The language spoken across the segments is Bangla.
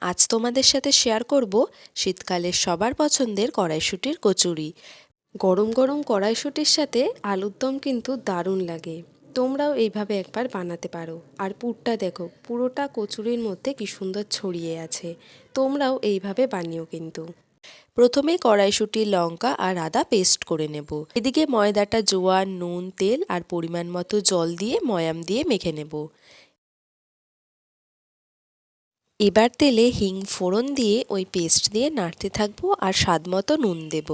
আজ তোমাদের সাথে শেয়ার করব শীতকালের সবার পছন্দের কড়াইশুঁটির কচুরি। গরম গরম কড়াইশুঁটির সাথে আলুর দম কিন্তু দারুণ লাগে। তোমরাও এইভাবে একবার বানাতে পারো। আর পুরটা দেখো, পুরোটা কচুরির মধ্যে কি সুন্দর ছড়িয়ে আছে। তোমরাও এইভাবে বানিও কিন্তু। প্রথমে কড়াইশুঁটি, লঙ্কা আর আদা পেস্ট করে নেব। এদিকে ময়দাটা জোয়ান, নুন, তেল আর পরিমাণ মতো জল দিয়ে ময়াম দিয়ে মেখে নেব। এবার তেলে হিং ফোড়ন দিয়ে ওই পেস্ট দিয়ে নাড়তে থাকবো আর স্বাদ মতো নুন দেব।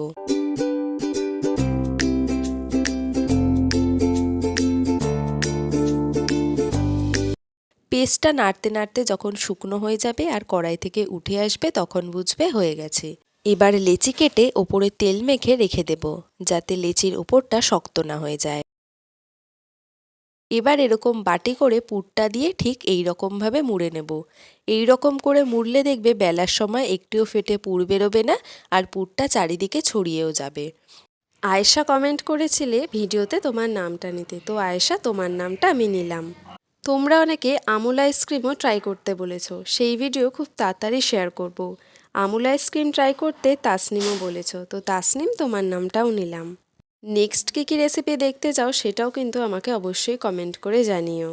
পেস্টটা নাড়তে নাড়তে যখন শুকনো হয়ে যাবে আর কড়াই থেকে উঠে আসবে তখন বুঝবে হয়ে গেছে। এবার লেচি কেটে ওপরে তেল মেখে রেখে দেব, যাতে লেচির ওপরটা শক্ত না হয়ে যায়। এবার এরকম বাটি করে পুরটা দিয়ে ঠিক এই রকমভাবে মুড়ে নেব। এই রকম করে মুড়লে দেখবে বেলার সময় একটুও ফেটে পুর বেরোবে না আর পুরটা চারিদিকে ছড়িয়েও যাবে। আয়েশা কমেন্ট করেছিলে ভিডিওতে তোমার নামটা নিতে, তো আয়েশা তোমার নামটা আমি নিলাম। তোমরা অনেকে আমুল আইসক্রিমও ট্রাই করতে বলেছো, সেই ভিডিও খুব তাড়াতাড়ি শেয়ার করব। আমুল আইসক্রিম ট্রাই করতে তাসনিমও বলেছো, তো তাসনিম তোমার নামটাও নিলাম। নেক্সট কী কী রেসিপি দেখতে চাও সেটাও কিন্তু আমাকে অবশ্যই কমেন্ট করে জানিও।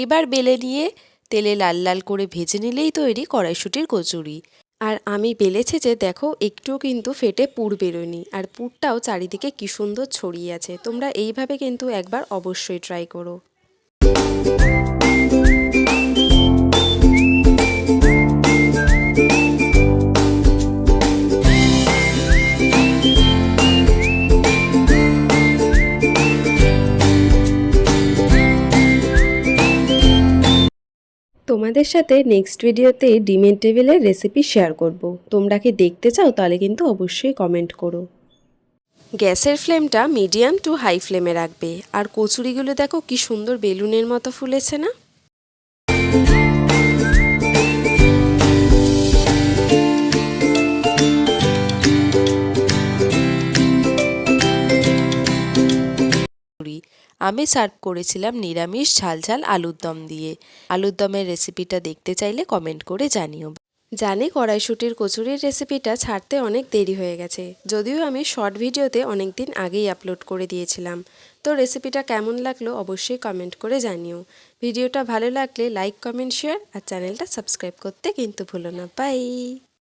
এবার বেলে নিয়ে তেলে লাল লাল করে ভেজে নিলেই তৈরি কড়াইশুঁটির কচুরি। আর আমি বেলেছি যে দেখো, একটুও কিন্তু ফেটে পুর বেরোয়নি আর পুরটাও চারিদিকে কি সুন্দর ছড়িয়ে আছে। তোমরা এইভাবে কিন্তু একবার অবশ্যই ট্রাই করো। তোমাদের সাথে নেক্সট ভিডিওতে ডিমের টেবিলের রেসিপি শেয়ার করব। তোমরা কি দেখতে চাও তাহলে কিন্তু অবশ্যই কমেন্ট করো। গ্যাসের ফ্লেমটা মিডিয়াম টু হাই ফ্লেমে রাখবে। আর কচুরিগুলো দেখো কি সুন্দর বেলুনের মতো ফুলেছে না। আমি সার্ভ করেছিলাম নিরামিষ ঝাল ঝাল আলুর দম দিয়ে। আলুর দমের রেসিপিটা দেখতে চাইলে কমেন্ট করে জানিও। জানি কড়াইশুঁটির কচুরির রেসিপিটা ছাড়তে অনেক দেরি হয়ে গেছে, যদিও আমি শর্ট ভিডিওতে অনেক দিন আগেই আপলোড করে দিয়েছিলাম। তো রেসিপিটা কেমন লাগলো অবশ্যই কমেন্ট করে জানিও। ভিডিওটা ভালো লাগলে লাইক, কমেন্ট, শেয়ার আর চ্যানেলটা সাবস্ক্রাইব করতে কিন্তু ভুলো না। বাই।